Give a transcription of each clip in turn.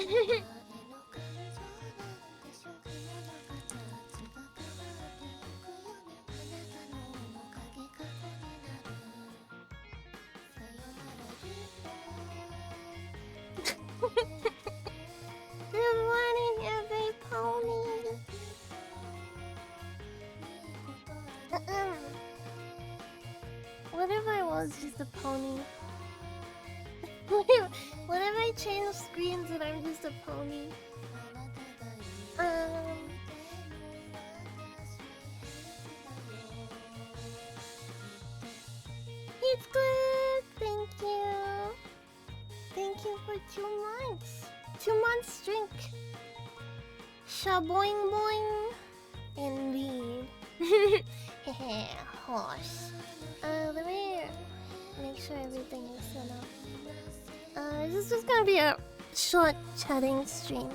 Good morning, Everypony. What if I was just a pony? What if I change screens and I'm just a pony? It's good. Thank you. Thank you for 2 months. 2 months drink. Shaboing boing. Indeed. Hehe, horse. Let me make sure everything is set up. This is just gonna be a short chatting stream.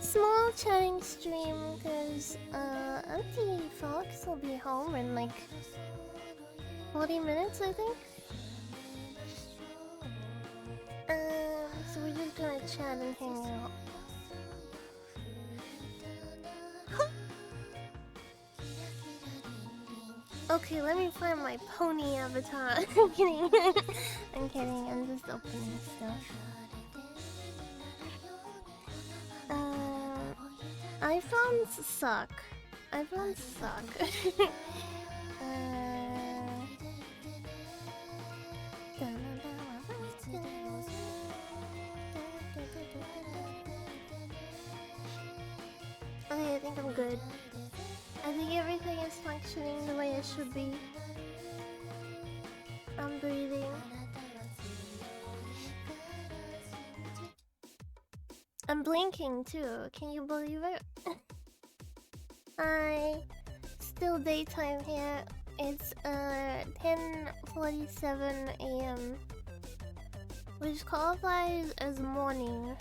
Small chatting stream, because Auntie Fox will be home in like 40 minutes, I think. So we're just gonna chat and hang out. Okay, let me find my pony avatar. I'm kidding. I'm kidding, I'm just opening stuff. iPhones suck. iPhones suck. Okay, I think I'm good. I think everything is functioning the way it should be. I'm breathing. I'm blinking too, can you believe it? Hi. Still daytime here. It's 10:47 AM, which qualifies as morning.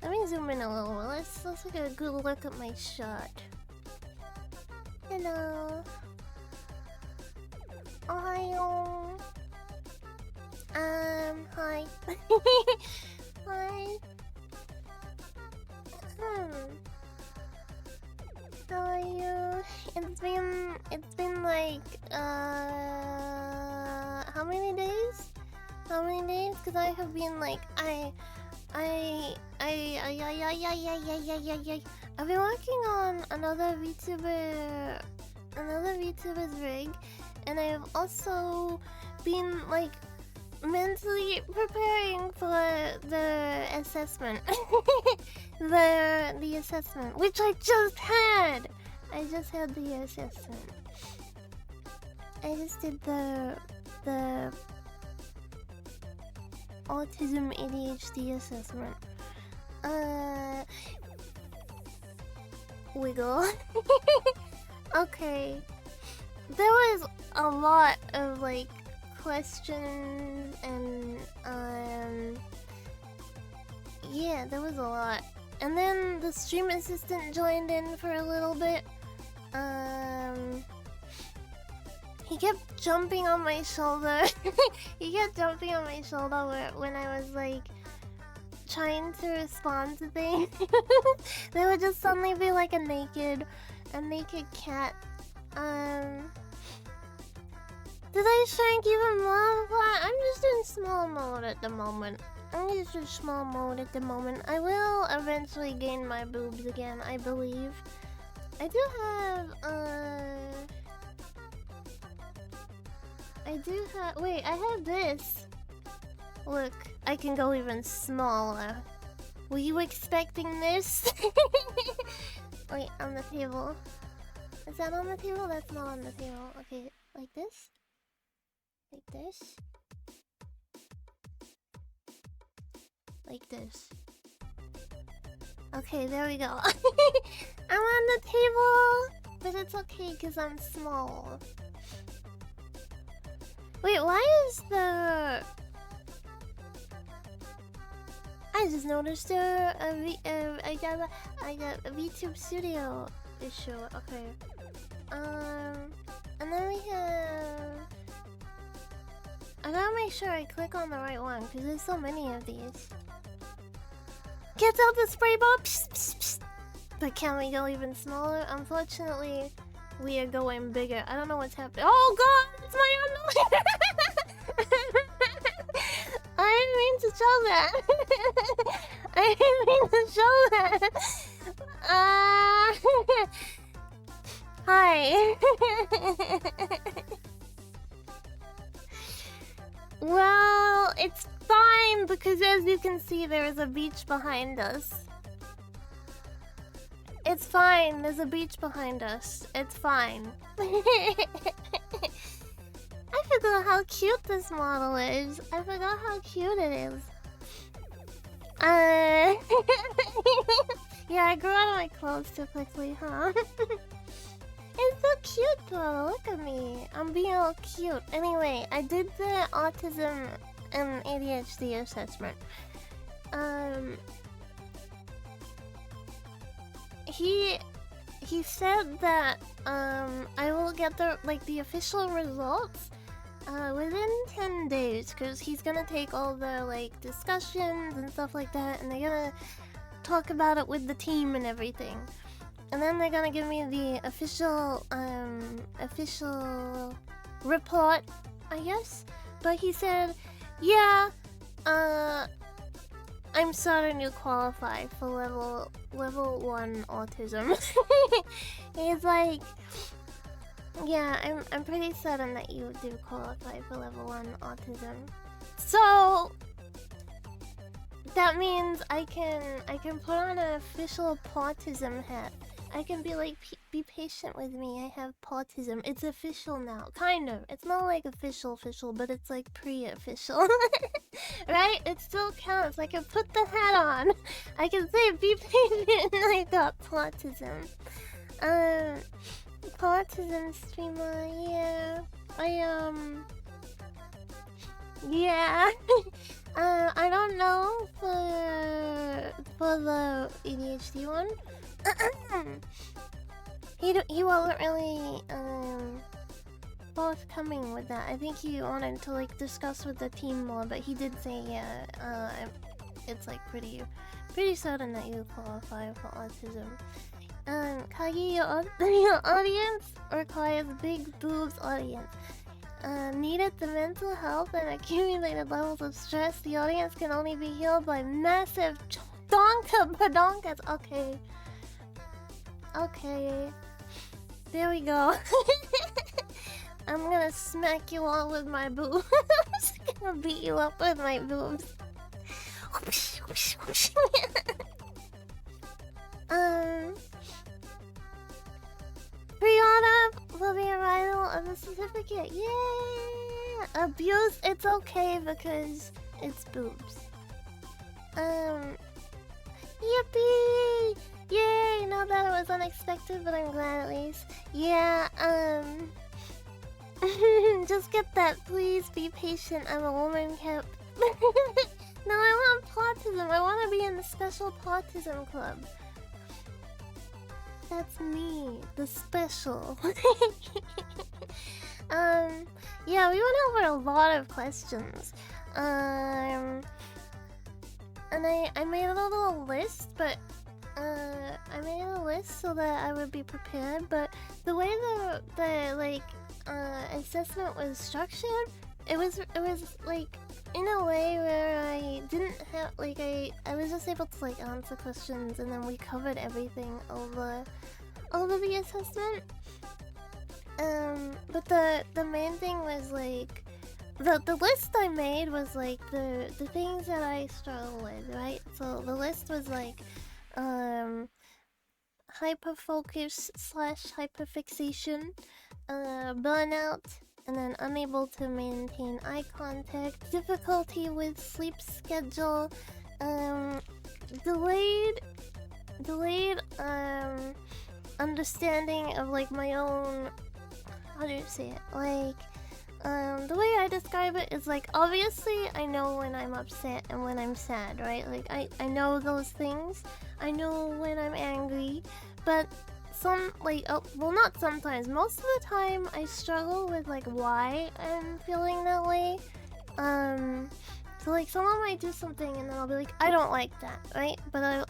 Let me zoom in a little. Let's take a good look at my shot. Hello. Ohio. Hi. Hi. How are you? It's been like how many days? How many days? Because I have been like I've been working on another VTuber's rig, and I've also been like mentally preparing for the assessment. the assessment, which I just had. I just had the assessment. I just did the autism ADHD assessment. Wiggle. Okay. There was a lot of like questions and yeah, there was a lot. And then the stream assistant joined in for a little bit. He kept jumping on my shoulder. He kept jumping on my shoulder when I was like trying to respond to things. There would just suddenly be like a naked cat. Did I shank even more? I'm just in small mode at the moment. I will eventually gain my boobs again, I believe. I do have wait, I have this. Look, I can go even smaller. Were you expecting this? Wait, on the table. Is that on the table? That's not on the table. Okay, like this? Like this? Like this. Okay, there we go. I'm on the table! But it's okay because I'm small. Wait, why is the... I just noticed I got a VTube Studio issue. Okay. And then we have... I gotta make sure I click on the right one because there's so many of these. Get out the spray bottle. Psst, psst, psst. But can we go even smaller? Unfortunately, we are going bigger. I don't know what's happening. Oh god, it's my underwear! I didn't mean to show that. I didn't mean to show that. Hi. Well, it's fine because as you can see, there is a beach behind us. It's fine. There's a beach behind us. It's fine. I forgot how cute this model is. I forgot how cute it is. Yeah, I grew out of my clothes too quickly, huh? It's so cute though. Look at me. I'm being all cute. Anyway, I did the autism and ADHD assessment. He said that I will get the official results within 10 days because he's gonna take all the discussions and stuff like that, and they're gonna talk about it with the team and everything, and then they're gonna give me the official report, I guess. But he said, yeah, I'm certain you qualify for level 1 autism. He's like, yeah, I'm pretty certain that you do qualify for level 1 autism. So that means I can put on an official autism hat. I can be like, be patient with me. I have autism. It's official now, kind of. It's not like official, but it's like pre-official, right? It still counts. I can put the hat on. I can say, be patient. I got autism. Autism streamer. Yeah. Yeah. I don't know for the ADHD one. He wasn't really forthcoming with that. I think he wanted to discuss with the team more, but he did say it's pretty certain that you qualify for autism. Kagi, your audience requires big boobs audience. Needed the mental health and accumulated levels of stress. The audience can only be healed by massive padonkas. Okay. There we go. I'm gonna smack you all with my boobs. I'm just gonna beat you up with my boobs. Pre-order for the arrival of the certificate. Yeah. Abuse. It's okay because it's boobs. Yippee! Yay! Know that it was unexpected, but I'm glad at least. Yeah, just get that, please. Be patient. I'm a woman kept. No, I want autism. I want to be in the special autism club. That's me, the special. Yeah, we went over a lot of questions. And I made a little list, but I made a list so that I would be prepared. But the way the assessment was structured, it was in a way where I didn't have I was just able to answer questions, and then we covered everything over the assessment. But the main thing was the list I made was the things that I struggle with, right? So the list was hyperfocus / hyperfixation, burnout, and then unable to maintain eye contact, difficulty with sleep schedule, delayed understanding of my own, how do you say it, the way I describe it is obviously I know when I'm upset and when I'm sad, right? I know those things. I know when I'm angry, but well, not sometimes. Most of the time I struggle with why I'm feeling that way. So like someone might do something and then I'll be like, I don't like that, right? But I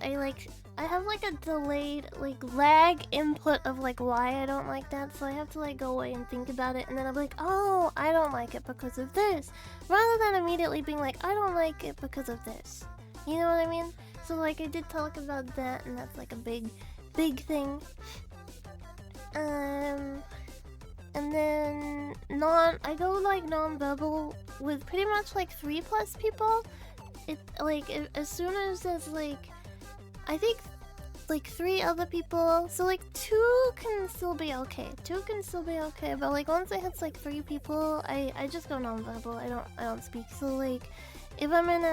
have like a delayed like lag input of like why I don't like that, so I have to like go away and think about it, and then I'm like, oh, I don't like it because of this, rather than immediately being like, I don't like it because of this. You know what I mean? So like I did talk about that, and that's like a big thing. And then I go like non-verbal with pretty much like 3+ people. As soon as there's like, I think like 3 other people, so like 2 can still be okay. 2 can still be okay, but like once it hits like 3 people, I just go non-verbal. I don't speak. So like if I'm in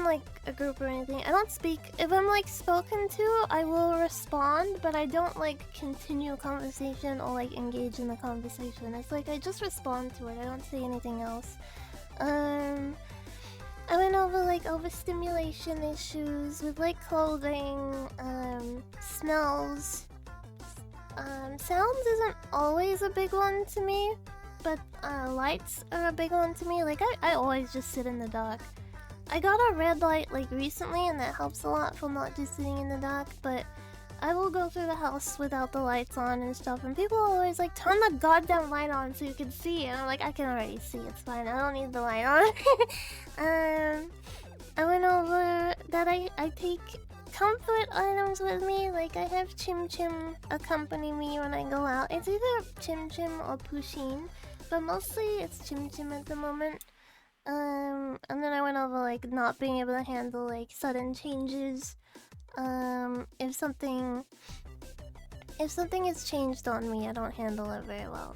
like a group or anything, I don't speak. If I'm like spoken to, I will respond, but I don't like continue a conversation or like engage in the conversation. It's like I just respond to it. I don't say anything else. I went over like overstimulation issues with like clothing, smells. Sounds isn't always a big one to me, but lights are a big one to me. Like I always just sit in the dark. I got a red light like recently, and that helps a lot from not just sitting in the dark, but I will go through the house without the lights on and stuff, and people are always like, turn the goddamn light on so you can see, and I'm like, I can already see, it's fine, I don't need the light on. I went over that I take comfort items with me, like I have Chim Chim accompany me when I go out. It's either Chim Chim or Pusheen, but mostly it's Chim Chim at the moment. And then I went over like not being able to handle like sudden changes. If something has changed on me, I don't handle it very well.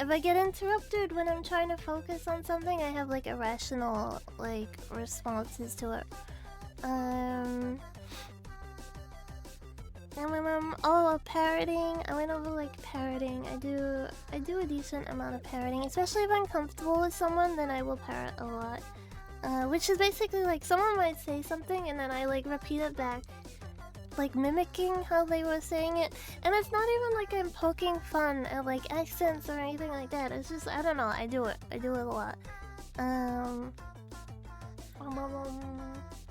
If I get interrupted when I'm trying to focus on something, I have like irrational like responses to it. Parroting. I went over like parroting. I do a decent amount of parroting, especially if I'm comfortable with someone. Then I will parrot a lot, which is basically like someone might say something and then I like repeat it back, like mimicking how they were saying it. And it's not even like I'm poking fun at like accents or anything like that. It's just, I don't know, I do it a lot.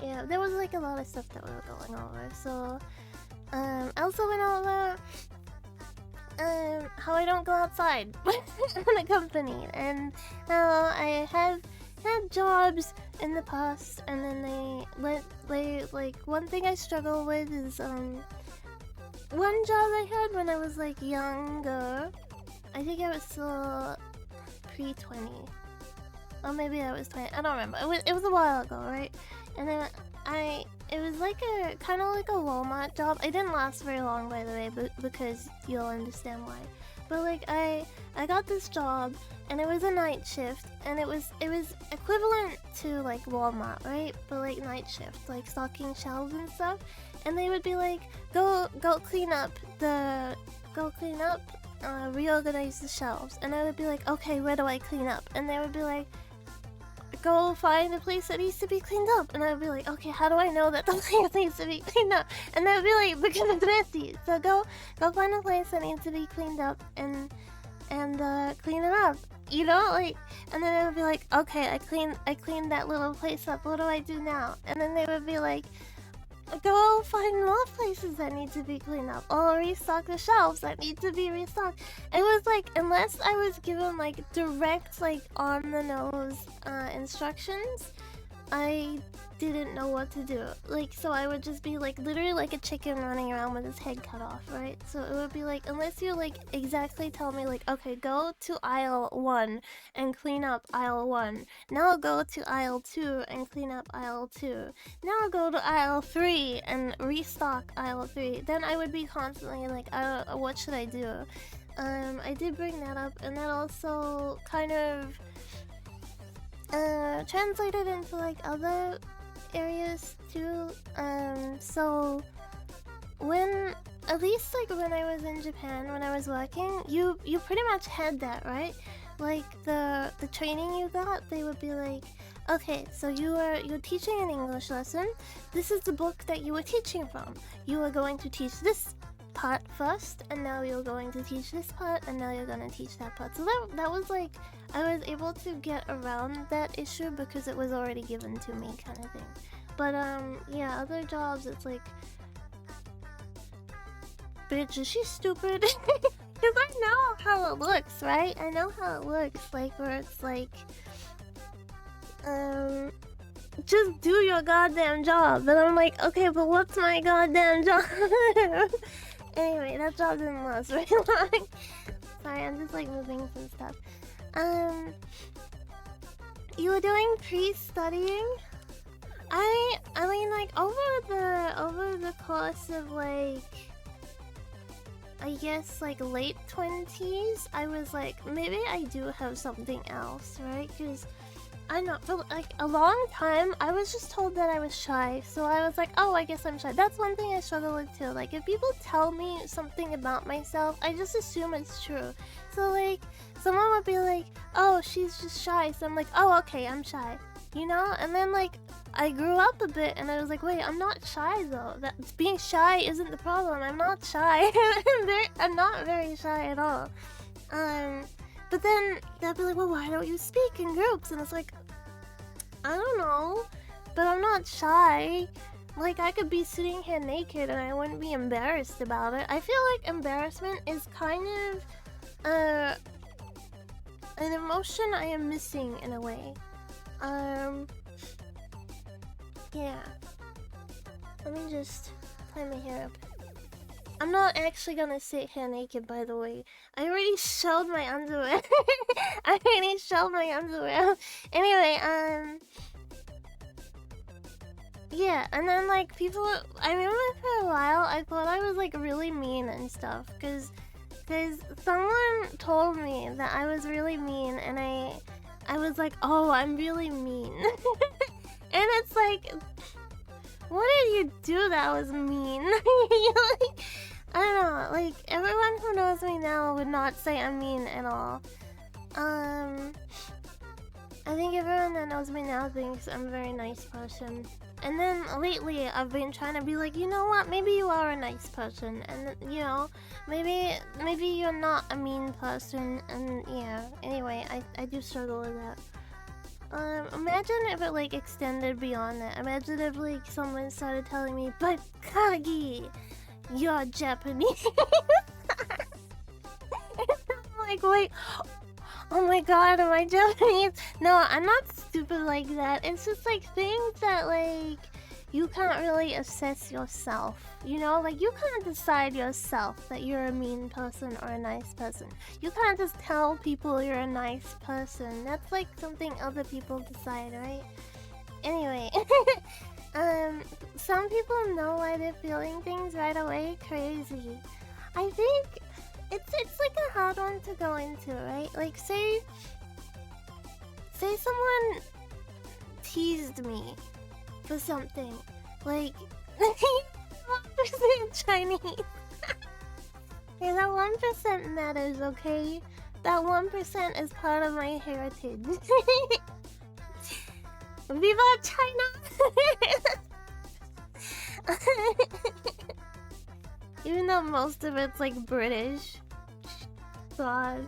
Yeah, there was like a lot of stuff that we were going over. So I also went over how I don't go outside in a company, and how I have had jobs in the past, and then they like, one thing I struggle with is one job I had when I was like younger. I think I was still pre-20, or maybe I was 20. I don't remember. It was a while ago, right? And then it was like a kind of like a Walmart job. It didn't last very long, by the way, because you'll understand why. But like I got this job, and it was a night shift, and it was equivalent to like Walmart, right? But like night shift, like stocking shelves and stuff. And they would be like, go clean up, reorganize the shelves. And I would be like, okay, where do I clean up? And they would be like, go find a place that needs to be cleaned up. And I would be like, okay, how do I know that the place needs to be cleaned up? And they would be like, because it's messy. So go find a place that needs to be cleaned up and clean it up. You know, like, and then I would be like, okay, I cleaned that little place up. What do I do now? And then they would be like, go find more places that need to be cleaned up, or restock the shelves that need to be restocked. It was like, unless I was given like direct, like on the nose instructions, I didn't know what to do. Like, so I would just be like literally like a chicken running around with his head cut off, right? So it would be like, unless you like exactly tell me like, okay, go to aisle 1 and clean up aisle 1. Now go to aisle 2 and clean up aisle 2. Now go to aisle 3 and restock aisle 3. Then I would be constantly like, what should I do? I did bring that up, and that also kind of translated into like other areas too. So when, at least like when I was in Japan, when I was working, you pretty much had that, right? Like the training you got, they would be like, okay, so you're teaching an English lesson. This is the book that you were teaching from. You are going to teach this part first, and now you're going to teach this part, and now you're gonna teach that part. So that was like, I was able to get around that issue because it was already given to me, kind of thing. But yeah, other jobs, it's like, bitch, is she stupid? Because I know how it looks, right? I know how it looks, like, where it's like, just do your goddamn job. And I'm like, okay, but what's my goddamn job? Anyway, that job didn't last very long. Sorry, I'm just like moving some stuff. You were doing pre-studying? I mean, like, over the course of like, I guess like late 20s, I was like, maybe I do have something else, right? Because I know, for like a long time, I was just told that I was shy. So I was like, oh, I guess I'm shy. That's one thing I struggle with too. Like, if people tell me something about myself, I just assume it's true. So like, someone would be like, oh, she's just shy. So I'm like, oh, okay, I'm shy. You know? And then like, I grew up a bit and I was like, wait, I'm not shy though. Being shy isn't the problem. I'm not shy. I'm not very shy at all. But then they'll be like, well, why don't you speak in groups? And it's like, I don't know, but I'm not shy. Like, I could be sitting here naked and I wouldn't be embarrassed about it. I feel like embarrassment is kind of an emotion I am missing in a way. Yeah. Let me just tie my hair up. I'm not actually gonna sit here naked, by the way. I already showed my underwear. Anyway, yeah, and then like people, I remember for a while I thought I was like really mean and stuff, cause someone told me that I was really mean, and I was like, oh, I'm really mean. And it's like, what did you do that was mean? Like, I don't know, like, everyone who knows me now would not say I'm mean at all. I think everyone that knows me now thinks I'm a very nice person. And then lately, I've been trying to be like, you know what, maybe you are a nice person. And, you know, maybe you're not a mean person. And, yeah, anyway, I do struggle with that. Imagine if it, like, extended beyond that. Imagine if, like, someone started telling me, but Kagi, you're Japanese. I'm like, wait, oh my god, am I Japanese? No, I'm not stupid like that. It's just, like, things that, like, you can't really assess yourself. You know, like, you can't decide yourself that you're a mean person or a nice person. You can't just tell people you're a nice person. That's like something other people decide, right? Anyway, some people know why they're feeling things right away. Crazy. I think it's like a hard one to go into, right? Like, say someone teased me for something, like 1% Chinese. Okay, that 1% matters, okay? That 1% is part of my heritage. Viva China! Even though most of it's like British. God.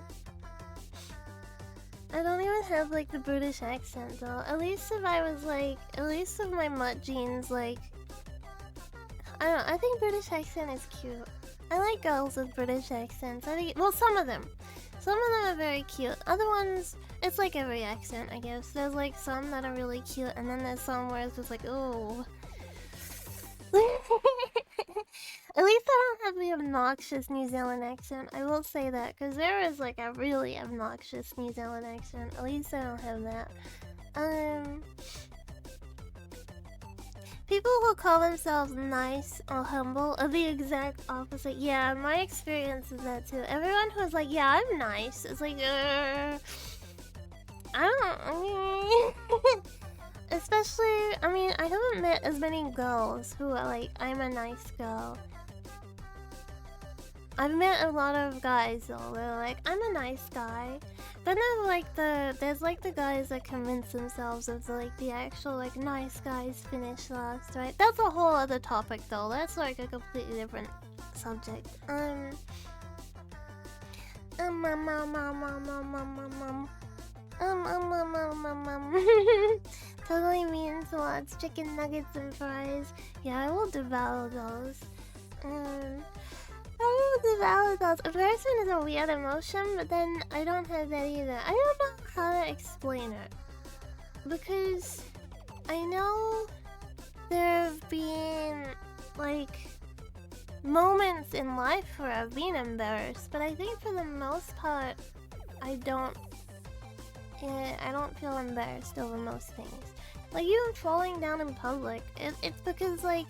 I don't even have like the British accent though. At least if I was like, at least if my mutt jeans like, I don't know, I think British accent is cute. I like girls with British accents. I think, well, some of them are very cute. Other ones, it's like every accent, I guess. There's like some that are really cute, and then there's some where it's just like, oh. At least I don't have the obnoxious New Zealand accent. I will say that, because there is like a really obnoxious New Zealand accent. At least I don't have that. People who call themselves nice or humble are the exact opposite. Yeah, my experience is that too. Everyone who's like, yeah, I'm nice, it's like, I don't... Especially, I mean, I haven't met as many girls who are like, I'm a nice girl. I've met a lot of guys though, they're like, I'm a nice guy. Then there's like the guys that convince themselves of like the actual like nice guys finish last, right? That's a whole other topic though. That's like a completely different subject. Um, um, um, um, um, um, um, Totally means lots. Chicken nuggets and fries. Yeah, I will devour those. I will devour those. Embarrassment is a weird emotion, but then I don't have that either. I don't know how to explain it. Because I know there have been, like, moments in life where I've been embarrassed, but I think for the most part, I don't feel embarrassed over most things. Like, even falling down in public, it's because, like,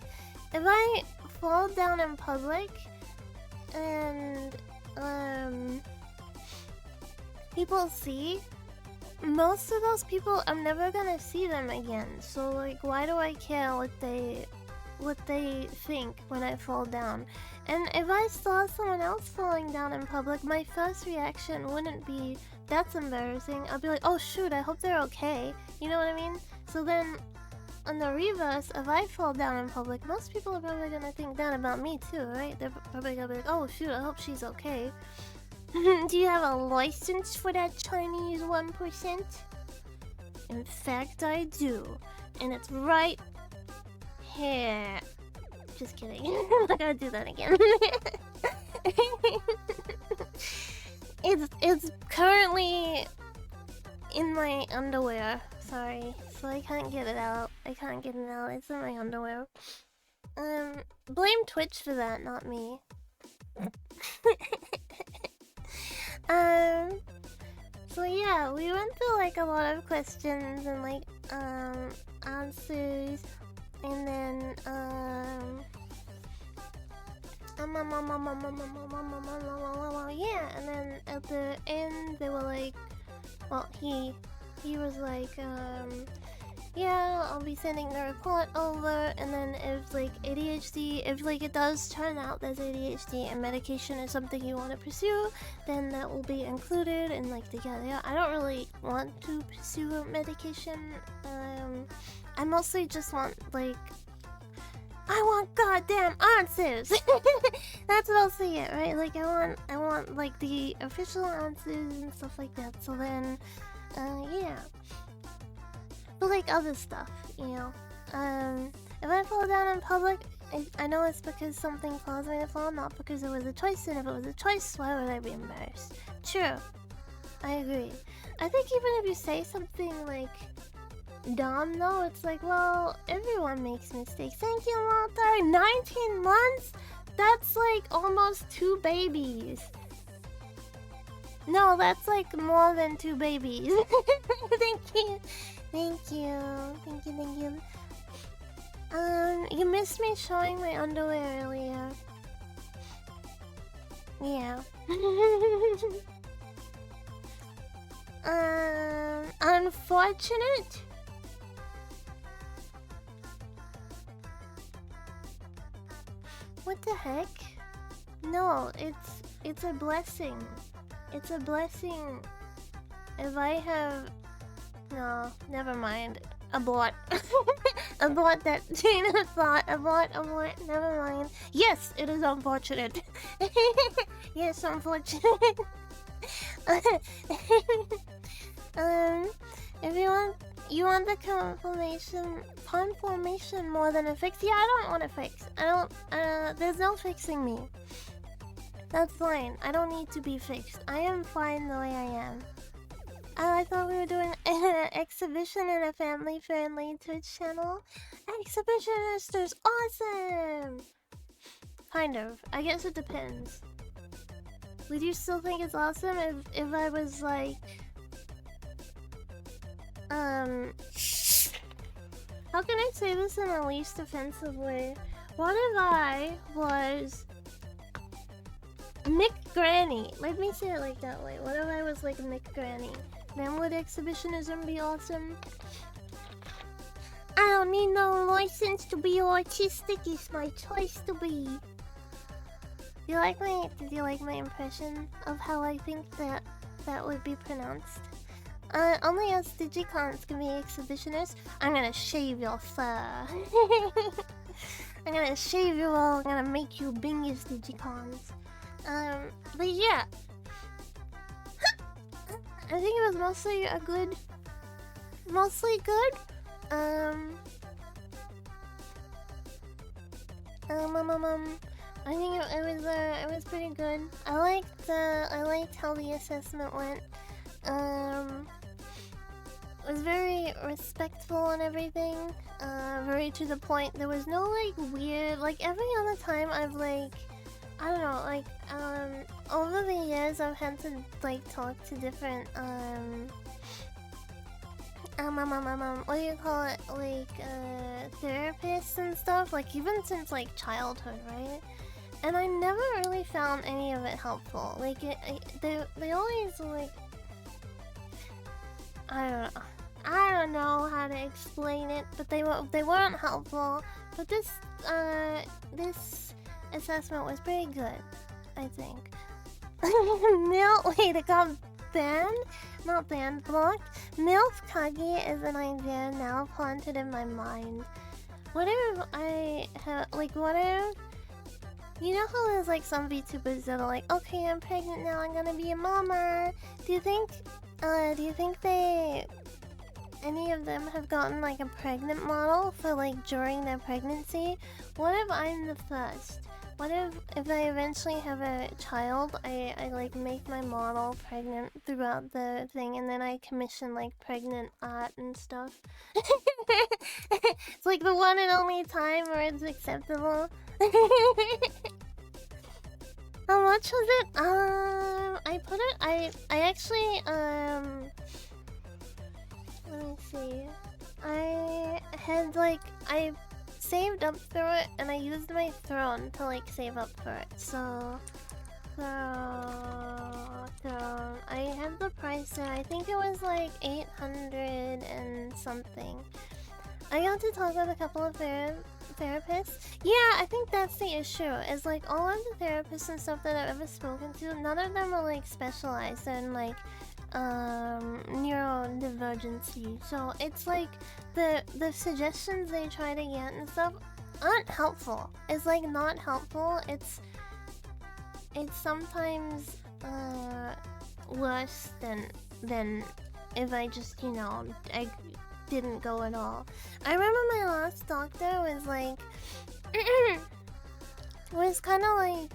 if I fall down in public and people see, most of those people, I'm never gonna see them again. So, like, why do I care what they think when I fall down? And if I saw someone else falling down in public, my first reaction wouldn't be, that's embarrassing. I'd be like, oh shoot, I hope they're okay. You know what I mean? So then, on the reverse, if I fall down in public, most people are probably gonna think that about me too, right? They're probably gonna be like, oh shoot, I hope she's okay. Do you have a license for that Chinese 1%? In fact, I do. And it's right here. Just kidding. I'm not gonna do that again. It's currently in my underwear. Sorry. So I can't get it out. It's in my underwear. Blame Twitch for that, not me. So yeah, we went through like a lot of questions and like answers, and then yeah, and then at the end they were like, well, he was like, yeah, I'll be sending the report over, and then if like ADHD, if like it does turn out there's ADHD and medication is something you want to pursue, then that will be included in like the yeah. I don't really want to pursue medication. I mostly just want like, I want goddamn answers. That's mostly it, right? Like I want like the official answers and stuff like that. So then, yeah. But like other stuff, you know. If I fall down in public, I know it's because something caused me to fall, not because it was a choice. And if it was a choice, why would I be embarrassed? True, I agree. I think even if you say something like dumb, though, it's like, well, everyone makes mistakes. Thank you, Walter. 19 months? That's like almost 2 babies. No, that's like more than 2 babies. Thank you. Thank you. You missed me showing my underwear earlier. Yeah. Unfortunate? What the heck? No, it's a blessing. It's a blessing. If I have... No, never mind. Abort. Abort that chain of thought. Abort, never mind. Yes, it is unfortunate. Yes, unfortunate. If you want the confirmation more than a fix? Yeah, I don't want a fix. There's no fixing me. That's fine. I don't need to be fixed. I am fine the way I am. I thought we were doing an exhibition in a family-friendly Twitch channel. Exhibitionist is awesome! Kind of. I guess it depends. Would you still think it's awesome if I was like... How can I say this in the least offensive way? What if I was... Mick Granny? Let me say it like that way. What if I was like Mick Granny? Then would exhibitionism be awesome? I don't need no license to be autistic. It's my choice to be. Did you like my impression of how I think that would be pronounced? Only us Digicons can be exhibitionists. I'm gonna shave your fur. I'm gonna shave you all. I'm gonna make you Bingus Digicons. But yeah, I think it was mostly good. I think it was pretty good. I liked how the assessment went. It was very respectful and everything. Very to the point. There was no like weird, like every other time I've like, I don't know, like over the years I've had to like talk to different what do you call it, like therapists and stuff, like even since like childhood, right? And I never really found any of it helpful. Like they always like, I don't know how to explain it, but they weren't helpful. But this assessment was pretty good, I think. Wait, it got banned? Not banned, blocked. MILF Kagi is an idea now planted in my mind. What if I have, like, what if... You know how there's, like, some VTubers that are like, okay, I'm pregnant now, I'm gonna be a mama. Do you think any of them have gotten, like, a pregnant model for, like, during their pregnancy? What if I'm the first? What if I eventually have a child, I like make my model pregnant throughout the thing, and then I commission like pregnant art and stuff? It's like the one and only time where it's acceptable. How much was it? I actually let me see. I had like I saved up through it, and I used my throne to like save up for it. So throne. I had the price there. I think it was like 800 and something. I got to talk with a couple of therapists. Yeah, I think that's the issue. Is like all of the therapists and stuff that I've ever spoken to, none of them are like specialized in like neurodivergency. So it's like the suggestions they try to get and stuff aren't helpful. It's like not helpful. It's sometimes worse than if I just, you know, I didn't go at all. I remember my last doctor was like was kind of like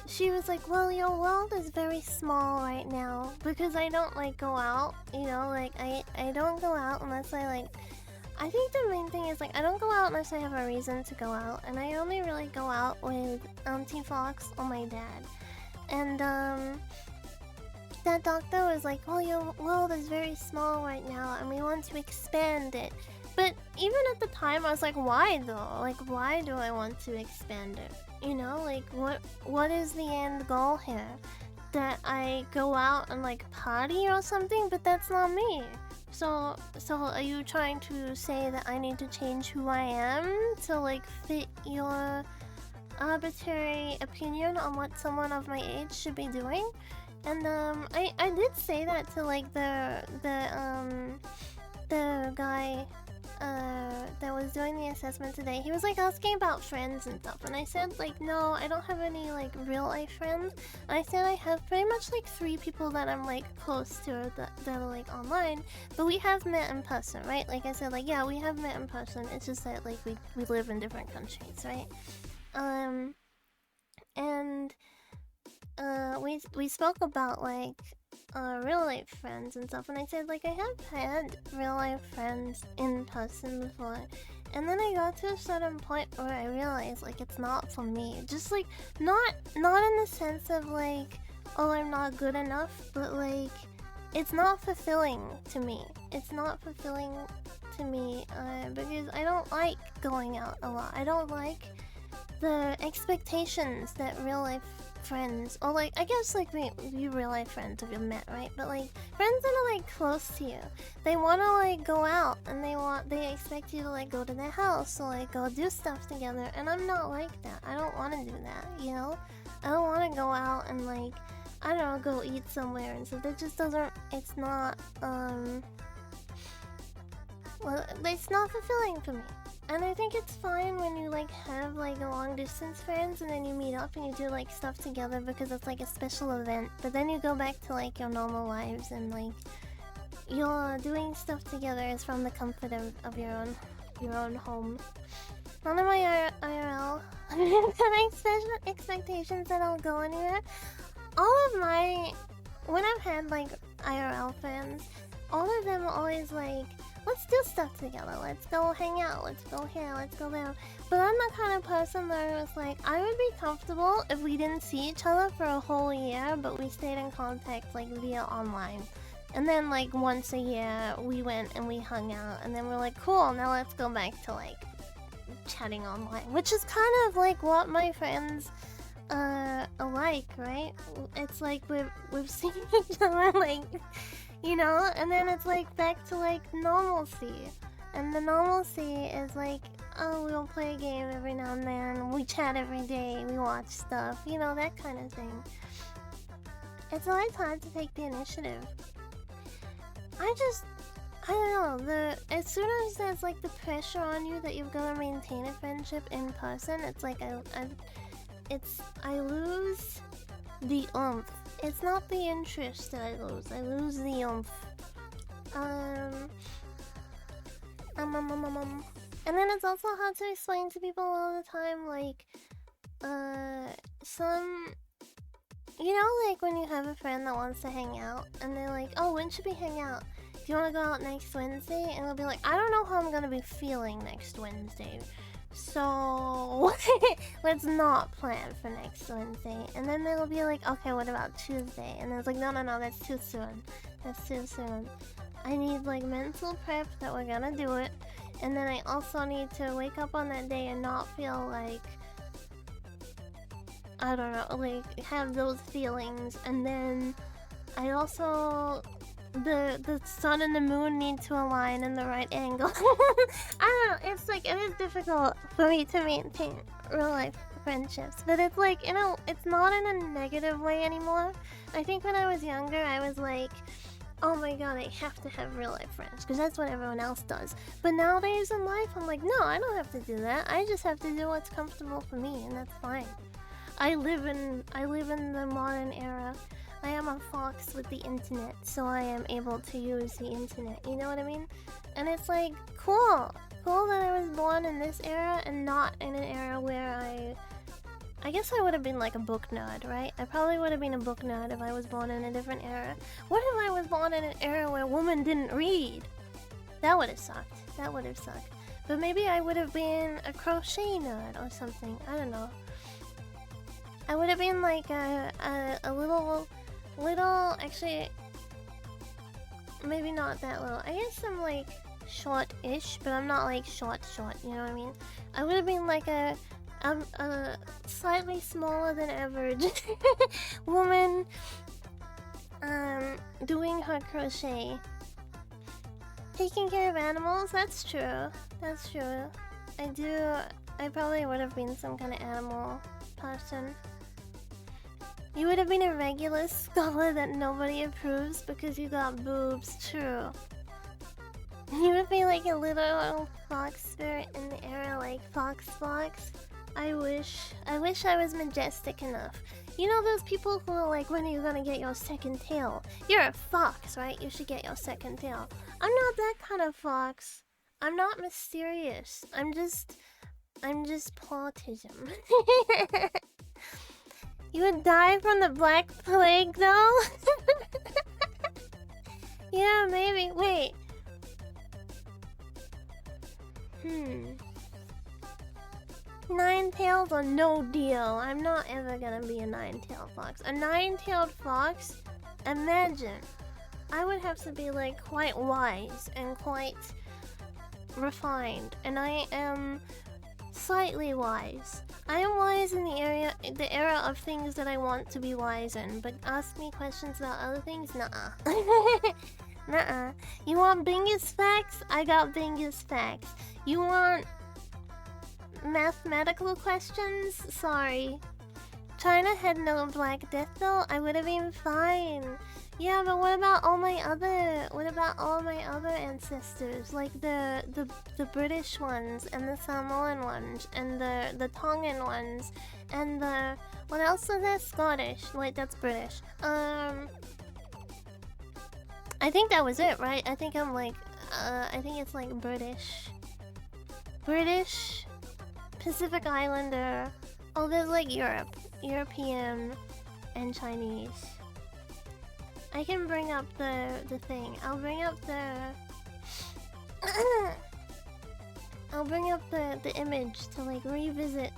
she was like, well, your world is very small right now because I don't like go out, you know, like I don't go out unless I like, I think the main thing is like I don't go out unless I have a reason to go out, and I only really go out with Auntie Fox or my dad. And that doctor was like, well, your world is very small right now and we want to expand it. But even at the time I was like, why though? Like, why do I want to expand it? You know, like what is the end goal here? That I go out and like party or something? But that's not me. So are you trying to say that I need to change who I am to like fit your arbitrary opinion on what someone of my age should be doing? And I did say that to like the guy that was doing the assessment today. He was like asking about friends and stuff, and I said like, no, I don't have any like real life friends. I said I have pretty much like 3 people that I'm like close to that are like online, but we have met in person, right? Like I said, like, yeah, we have met in person. It's just that like we live in different countries, right? And we spoke about like real life friends and stuff, and I said like I have had real life friends in person before, and then I got to a certain point where I realized like it's not for me. Just like not in the sense of like, oh, I'm not good enough, but like it's not fulfilling to me. It's not fulfilling to me because I don't like going out a lot. I don't like the expectations that real life friends, or like I guess like you real life friends if you've met, right? But like friends that are like close to you, they want to like go out and they expect you to like go to their house or like go do stuff together, and I'm not like that. I don't want to do that, you know? I don't want to go out and like, I don't know, go eat somewhere and so that just doesn't, it's not Well, it's not fulfilling for me. And I think it's fine when you like have like long distance friends and then you meet up and you do like stuff together because it's like a special event. But then you go back to like your normal lives and like you're doing stuff together is from the comfort of your own home. None of my IRL expectations that I'll go anywhere. All of my when I've had like IRL friends, all of them are always like, let's do stuff together. Let's go hang out. Let's go here. Let's go there. But I'm the kind of person that was like, I would be comfortable if we didn't see each other for a whole year, but we stayed in contact like via online. And then like once a year, we went and we hung out. And then we're like, cool, now let's go back to like chatting online. Which is kind of like what my friends alike, right? It's like we've seen each other like... You know, and then it's like back to like normalcy. And the normalcy is like, oh, we'll play a game every now and then, we chat every day, we watch stuff, you know, that kind of thing. It's always hard to take the initiative. I don't know, as soon as there's like the pressure on you that you've got to maintain a friendship in person, it's like I lose the oomph. It's not the interest that I lose the oomph. And then it's also hard to explain to people all the time, like, you know, like when you have a friend that wants to hang out, and they're like, oh, when should we hang out? Do you want to go out next Wednesday? And they'll be like, I don't know how I'm gonna be feeling next Wednesday. So let's not plan for next Wednesday. And then they'll be like, okay, what about Tuesday? And it's like, no, that's too soon. That's too soon. I need like mental prep that we're gonna do it. And then I also need to wake up on that day and not feel like, I don't know, like have those feelings. And then I also... The sun and the moon need to align in the right angle. I don't know, it's like, it is difficult for me to maintain real life friendships. But it's like, you know, it's not in a negative way anymore. I think when I was younger, I was like, oh my god, I have to have real life friends, because that's what everyone else does. But nowadays in life, I'm like, no, I don't have to do that. I just have to do what's comfortable for me, and that's fine. I live in the modern era. I am a fox with the internet, so I am able to use the internet, you know what I mean? And it's like, cool that I was born in this era and not in an era where I guess I would have been like a book nerd, right? I probably would have been a book nerd if I was born in a different era. What if I was born in an era where women didn't read? That would have sucked. But maybe I would have been a crochet nerd or something, I don't know. I would have been like a little, actually, maybe not that little. I guess I'm like short-ish, but I'm not like short, you know what I mean? I would have been like a slightly smaller than average woman doing her crochet. Taking care of animals, that's true. I probably would have been some kind of animal person. You would have been a regular scholar that nobody approves because you got boobs, true. You would be like a little fox spirit in the era, like Fox. I wish I was majestic enough. You know those people who are like, when are you gonna get your second tail? You're a fox, right? You should get your second tail. I'm not that kind of fox. I'm not mysterious. I'm just autism. You would die from the Black Plague, though? Yeah, maybe. Wait. 9 tails or no deal. I'm not ever gonna be a 9-tailed fox. A 9-tailed fox? Imagine. I would have to be, like, quite wise and quite refined. And I am slightly wise. I am wise in the era of things that I want to be wise in, but ask me questions about other things? Nuh-uh. Nuh-uh. You want Bingus facts? I got Bingus facts. You want mathematical questions? Sorry. China had no Black Death though, I would have been fine. Yeah, but what about all my other? What about all my other ancestors, like the British ones and the Samoan ones and the Tongan ones and the what else is that? Scottish. Wait, that's British. I think that was it, right? I think I'm like, I think it's like British, Pacific Islander. Oh, there's like European, and Chinese. I can bring up the thing. I'll bring up the I'll bring up the image to like revisit it.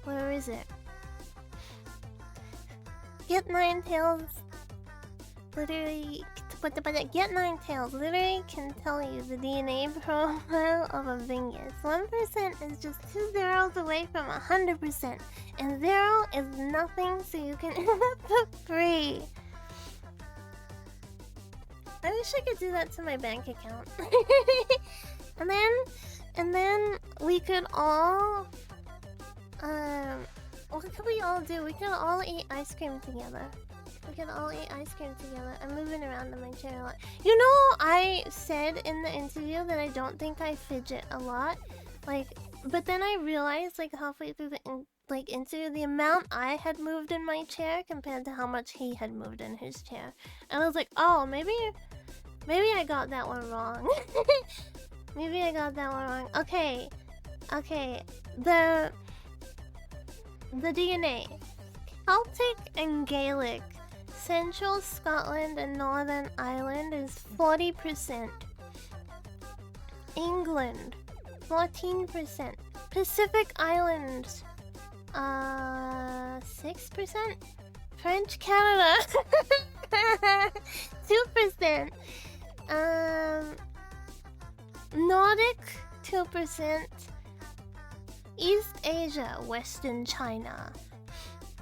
Where is it? Get Nine Tails literally Get Nine Tails literally can tell you the DNA profile of a Vingus. 1% is just 2 zeros away from 100%, and 0 is nothing, so you can end up for free. I wish I could do that to my bank account. and then we could all what could we all do? We could all eat ice cream together. I'm moving around in my chair a lot. You know, I said in the interview that I don't think I fidget a lot. Like, but then I realized, like, halfway through the interview, the amount I had moved in my chair compared to how much he had moved in his chair. And I was like, oh, maybe I got that one wrong. Maybe I got that one wrong. Okay. The DNA. Celtic and Gaelic. Central Scotland and Northern Ireland is 40%. England, 14%. Pacific Islands, 6%. French Canada, 2%. Nordic, 2%. East Asia, Western China,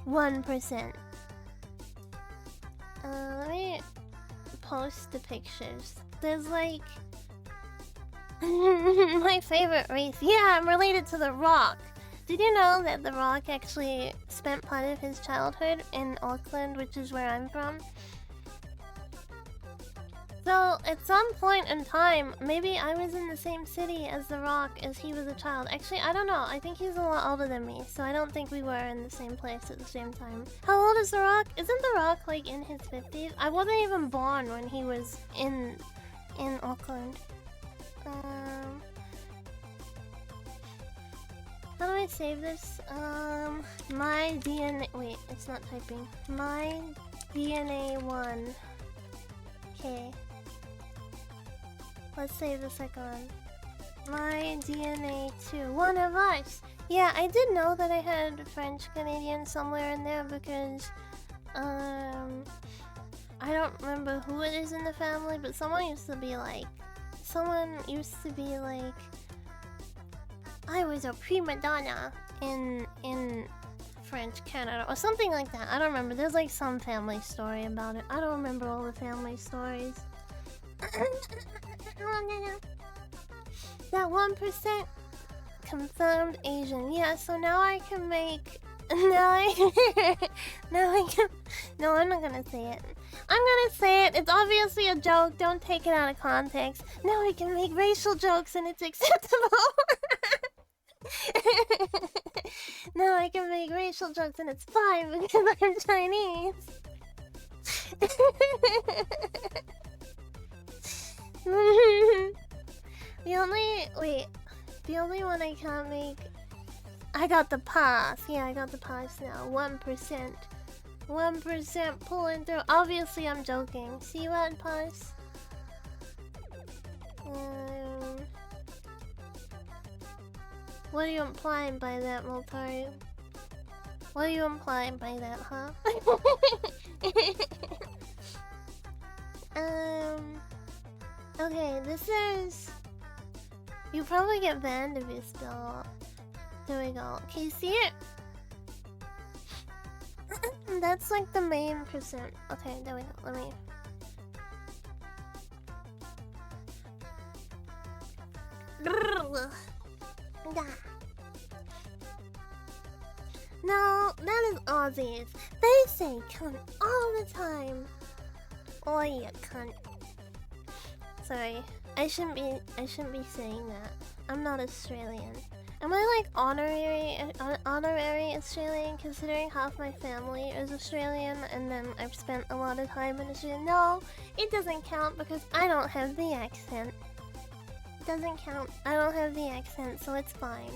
1%. Let me post the pictures. There's like my favorite race. Yeah, I'm related to The Rock. Did you know that The Rock actually spent part of his childhood in Auckland, which is where I'm from? So, at some point in time, maybe I was in the same city as The Rock as he was a child. Actually, I don't know. I think he's a lot older than me, so I don't think we were in the same place at the same time. How old is The Rock? Isn't The Rock, like, in his 50s? I wasn't even born when he was in Auckland. How do I save this? My DNA... Wait, it's not typing. My DNA 1. Okay. Let's save the second one. My DNA 2. One of us! Yeah, I did know that I had French Canadian somewhere in there because... I don't remember who it is in the family, but someone used to be like... I was a prima donna in French Canada or something like that. I don't remember. There's like some family story about it. I don't remember all the family stories. That 1% confirmed Asian. Yeah, so now I can make... Now I can... No, I'm not gonna say it. I'm gonna say it. It's obviously a joke. Don't take it out of context. Now I can make racial jokes and it's acceptable. Now I can make racial jokes and it's fine because I'm Chinese. The only one I can't make... I got the pass. Yeah, I got the pass now. 1%. 1% pulling through. Obviously, I'm joking. See what pass? What are you implying by that, Moltari? What are you implying by that, huh? Okay, this is... You probably get banned if you spell... There we go. Can you see it? That's like the main percent. Okay, there we go. Let me... No, that is Aussies. They say cunt all the time. Oh, you cunt. Sorry, I shouldn't be saying that. I'm not Australian. Am I like honorary Australian considering half my family is Australian and then I've spent a lot of time in Australia? No, it doesn't count because I don't have the accent. It doesn't count. I don't have the accent, so it's fine.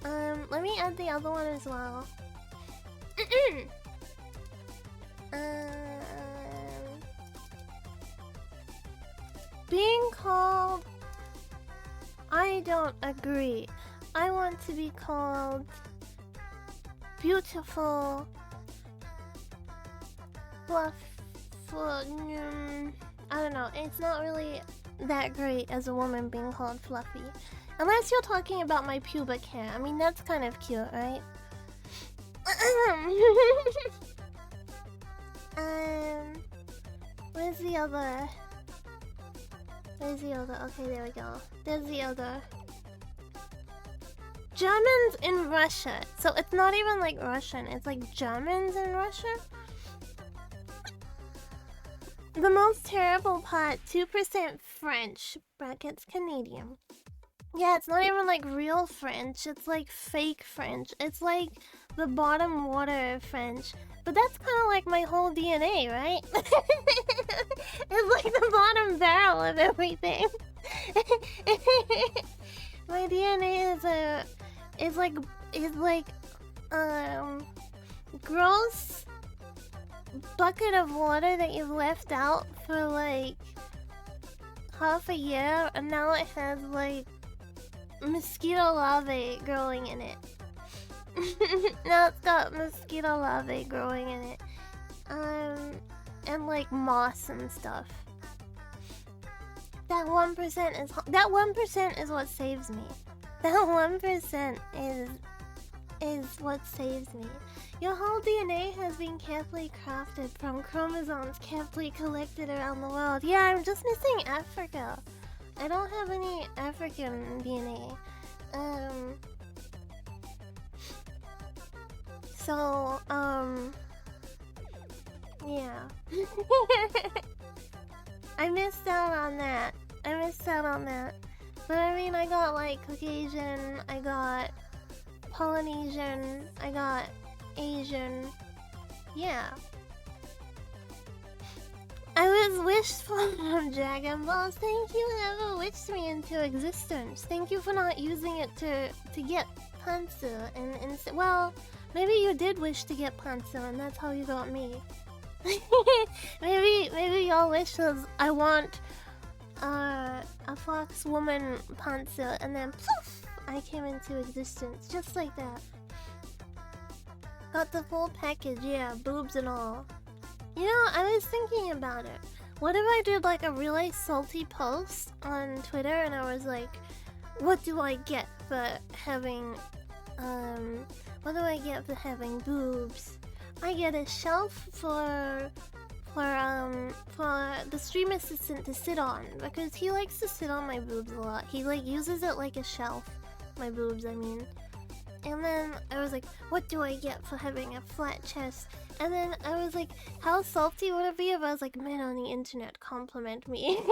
Let me add the other one as well. Being called... I don't agree. I want to be called... beautiful... fluff... I don't know. It's not really that great as a woman being called fluffy. Unless you're talking about my pubic hair. I mean, that's kind of cute, right? Where's the other? Where's the other? Okay, there we go. There's the other. Germans in Russia. So it's not even like Russian. It's like Germans in Russia. The most terrible part, 2% French, brackets Canadian. Yeah, it's not even like real French. It's like fake French. It's like the bottom water French. But that's kind of like my whole DNA, right? It's like the bottom barrel of everything. My DNA is like gross bucket of water that you've left out for like half a year, and now it has like mosquito larvae growing in it. Now it's got mosquito larvae growing in it. And like moss and stuff. That 1% is what saves me. That 1% is what saves me. Your whole DNA has been carefully crafted from chromosomes carefully collected around the world. Yeah, I'm just missing Africa. I don't have any African DNA. Yeah. I missed out on that. But I mean, I got like Caucasian, I got Polynesian, I got Asian. Yeah. I was wished for from Dragon Balls. Thank you, whoever wished me into existence. Thank you for not using it to get Pansu and well, maybe you did wish to get Pansu and that's how you got me. maybe your wish was I want a fox woman Pansu and then poof, I came into existence just like that. Got the full package, yeah, boobs and all. You know, I was thinking about it. What if I did like a really salty post on Twitter and I was like, what do I get for having boobs? I get a shelf for the stream assistant to sit on because he likes to sit on my boobs a lot. He like uses it like a shelf. My boobs, I mean. And then I was like, what do I get for having a flat chest? And then I was like, how salty would it be if I was like, men on the internet compliment me?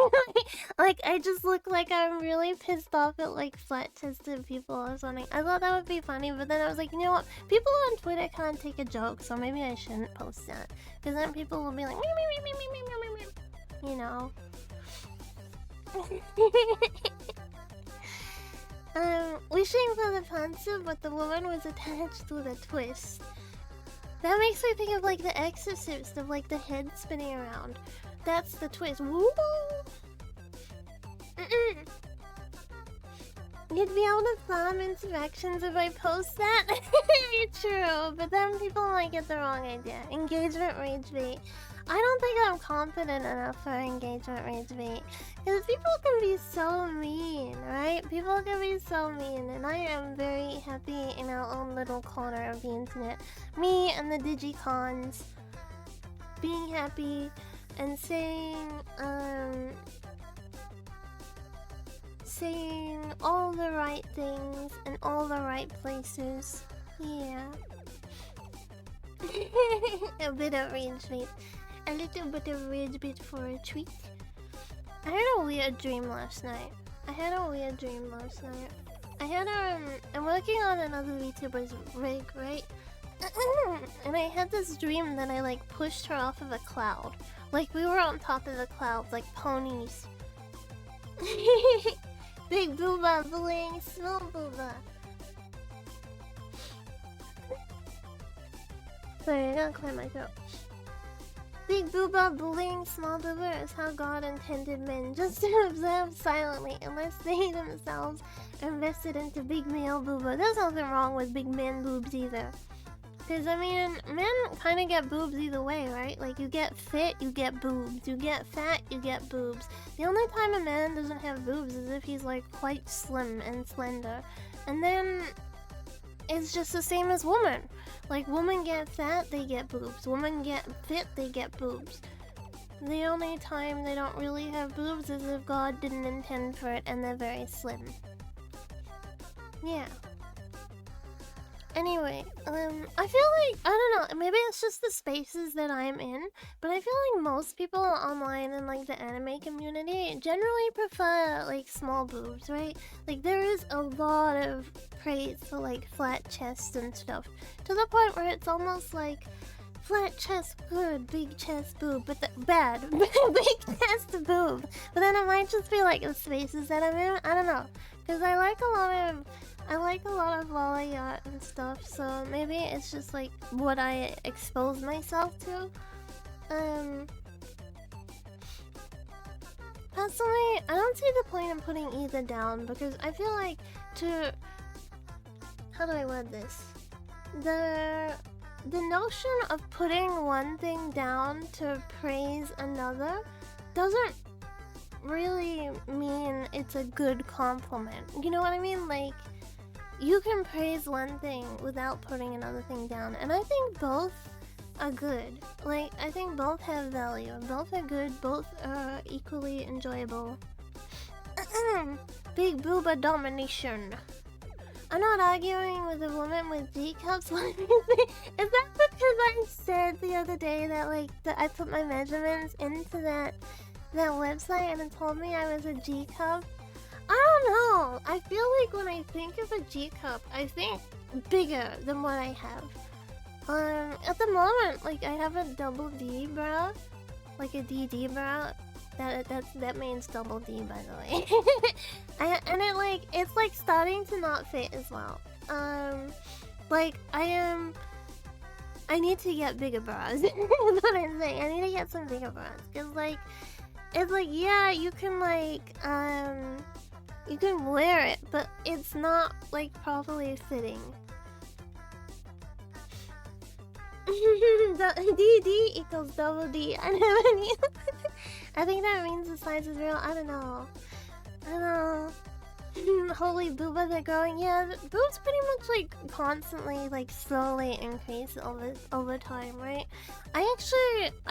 Like, I just look like I'm really pissed off at like flat-chested people or something. I thought that would be funny, but then I was like, you know what? People on Twitter can't take a joke, so maybe I shouldn't post that. Because then people will be like, you know. Wishing for the Pansu, but the woman was attached to the twist. That makes me think of like the Exorcist, of like the head spinning around. That's the twist. Woo! You'd be able to farm interactions if I post that? True, but then people might get the wrong idea. Engagement rage bait. I don't think I'm confident enough for engagement rage bait. Because people can be so mean, right? People can be so mean, and I am very happy in our own little corner of the internet. Me and the Digicons being happy and saying all the right things in all the right places. Yeah. A bit of rage bait. A little bit of rage bait for a treat. I had a weird dream last night. I'm working on another VTuber's rig, right? And I had this dream that I like pushed her off of a cloud. Like we were on top of the clouds, like ponies. Big booba bullying small booba. Sorry, I gotta clear my throat. Big booba bullying small booba is how God intended men, just to observe silently unless they themselves are invested into big male booba. There's nothing wrong with big man boobs either. Because, I mean, men kind of get boobs either way, right? Like, you get fit, you get boobs. You get fat, you get boobs. The only time a man doesn't have boobs is if he's, like, quite slim and slender. And then, it's just the same as women. Like, women get fat, they get boobs. Women get fit, they get boobs. The only time they don't really have boobs is if God didn't intend for it and they're very slim. Yeah. Anyway, I feel like, I don't know, maybe it's just the spaces that I'm in, but I feel like most people online in, like, the anime community generally prefer, like, small boobs, right? Like, there is a lot of praise for, like, flat chest and stuff, to the point where it's almost like, flat chest good, big chest boob, but bad, big chest boob. But then it might just be, like, the spaces that I'm in, I don't know, because I like a lot of lolly art and stuff, so maybe it's just like what I expose myself to. Personally, I don't see the point in putting either down because I feel like how do I word this? The notion of putting one thing down to praise another doesn't really mean it's a good compliment. You know what I mean? Like, you can praise one thing without putting another thing down, and I think both are good. Like, I think both have value, both are good, both are equally enjoyable. Big booba domination. I'm not arguing with a woman with D cups. Is that because I said the other day that, like, that I put my measurements into that website and it told me I was a G cup? I don't know. I feel like when I think of a G cup, I think bigger than what I have. At the moment, like, I have a double D bra, like a DD bra. That means double D, by the way. And it's like starting to not fit as well. Like, I need to get bigger bras. That's what I'm saying. I need to get some bigger bras, cause like, it's like, yeah, you can like you can wear it, but it's not like properly fitting. DD equals double D. I never knew. I think that means the size is real. I don't know. Holy booba, they're growing. Yeah, boobs pretty much like constantly, like slowly increase over time, right? I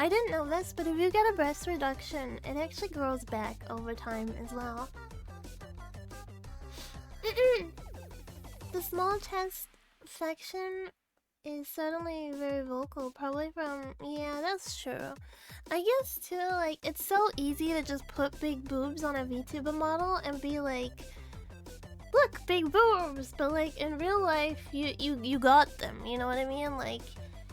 didn't know this, but if you get a breast reduction, it actually grows back over time as well. The small chest section is certainly very vocal, probably from, yeah, that's true. I guess too, like, it's so easy to just put big boobs on a VTuber model and be like, look, big boobs, but like in real life, you got them, you know what I mean? Like,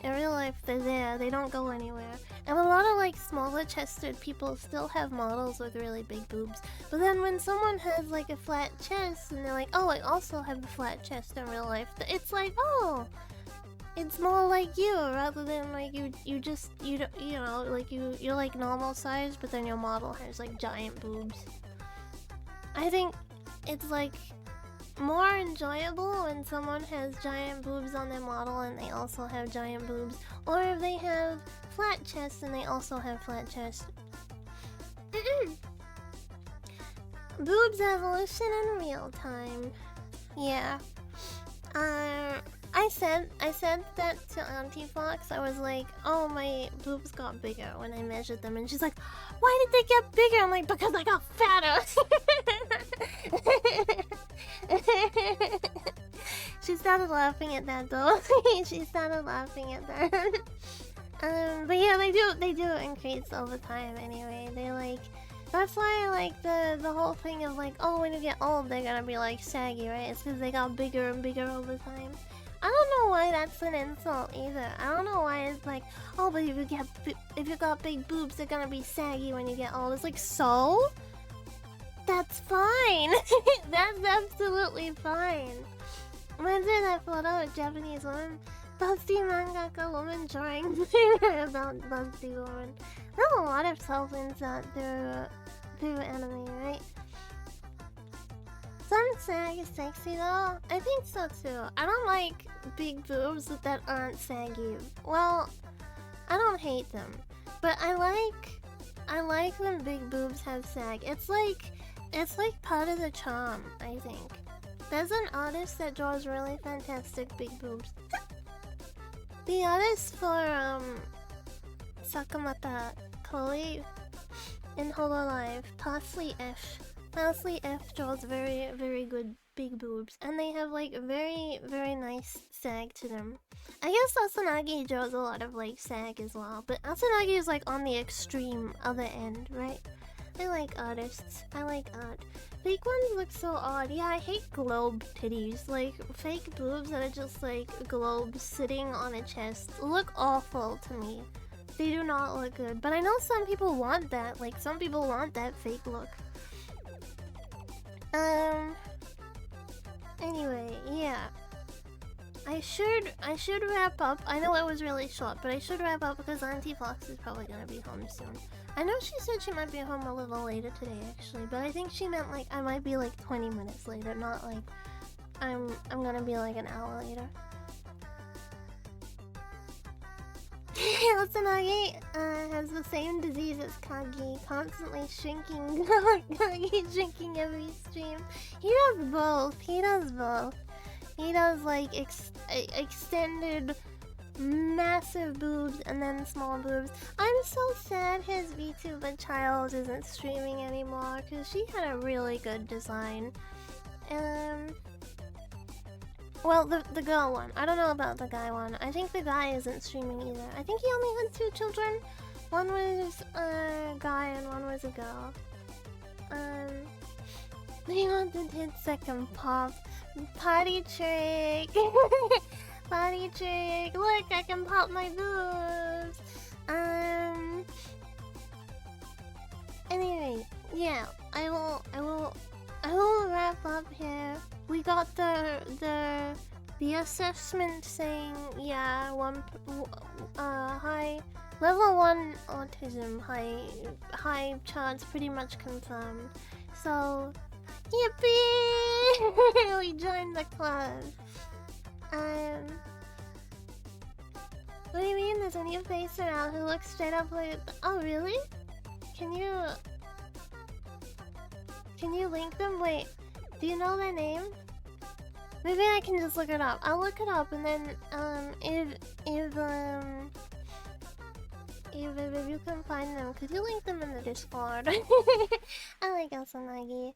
in real life, they're there, they don't go anywhere. And a lot of like smaller chested people still have models with really big boobs. But then when someone has like a flat chest and they're like, oh, I also have a flat chest in real life, it's like, oh, it's more like you, rather than like you know, like you're like normal size, but then your model has like giant boobs. I think it's like more enjoyable when someone has giant boobs on their model and they also have giant boobs, or if they have flat chests and they also have flat chests. Boobs evolution in real time. Yeah. I said that to Auntie Fox. I was like, oh, my boobs got bigger when I measured them, and she's like, why did they get bigger? I'm like, because I got fatter. She started laughing at that though. She started laughing at that. But yeah, they do increase over time anyway. They like, that's why I like the whole thing of like, oh, when you get old they're gonna be like saggy, right? It's because they got bigger and bigger over time. I don't know why that's an insult either. I don't know why it's like, oh, but if you got big boobs, they're gonna be saggy when you get old. It's like, so? That's fine. That's absolutely fine. Imagine that photo of Japanese woman, busty mangaka woman drawing about busty woman. There's a lot of self-ins out through anime, right? Some sag is sexy though. I think so too. I don't like big boobs that aren't saggy. Well, I don't hate them, but I like when big boobs have sag. It's like part of the charm, I think. There's an artist that draws really fantastic big boobs. The artist for Sakamata Koi in Hololive, Parsley F. Parsley F draws very, very good big boobs, and they have like very, very nice sag to them. I guess Asanagi draws a lot of like sag as well, but Asanagi is like on the extreme other end, right? I like artists. I like art. Fake ones look so odd. Yeah, I hate globe titties. Like, fake boobs that are just like globes sitting on a chest look awful to me. They do not look good. But I know some people want that. Like, some people want that fake look. Anyway, yeah. I should wrap up. I know it was really short, but I should wrap up because Auntie Fox is probably gonna be home soon. I know she said she might be home a little later today, actually, but I think she meant like I might be like 20 minutes later, not like I'm gonna be like an hour later. Otsunagi has the same disease as Kagi, constantly shrinking. Kagi shrinking every stream. He does both. He does both. He does like extended massive boobs and then small boobs. I'm so sad his VTuber child isn't streaming anymore because she had a really good design. Well, the girl one. I don't know about the guy one. I think the guy isn't streaming either. I think he only had 2 children. One was a guy and one was a girl. They want the tits that can pop. Potty trick! Potty trick! Look, I can pop my boobs! Anyway, yeah, I will wrap up here. We got the assessment saying, yeah, high level 1 autism, high chance pretty much confirmed. So, yippee! We joined the club. What do you mean? There's a new face around who looks straight up like. Oh, really? Can you link them? Wait, do you know their name? Maybe I can just look it up. I'll look it up and then if you can find them, could you link them in the Discord? I like Asanagi.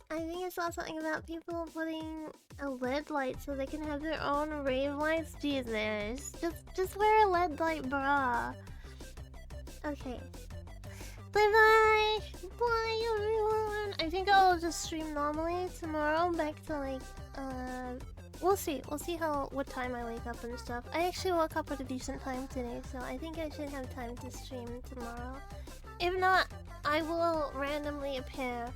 I think I saw something about people putting a LED light so they can have their own rave lights. Jesus, just wear a LED light bra. Okay. Bye bye! Bye everyone! I think I'll just stream normally tomorrow, back to like, we'll see what time I wake up and stuff. I actually woke up at a decent time today, so I think I should have time to stream tomorrow. If not, I will randomly appear.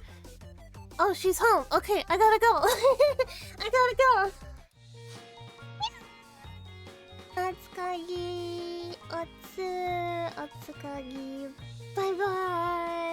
Oh, she's home! Okay, I gotta go! I gotta go! Otsukagi! Otsukagi! Bye bye!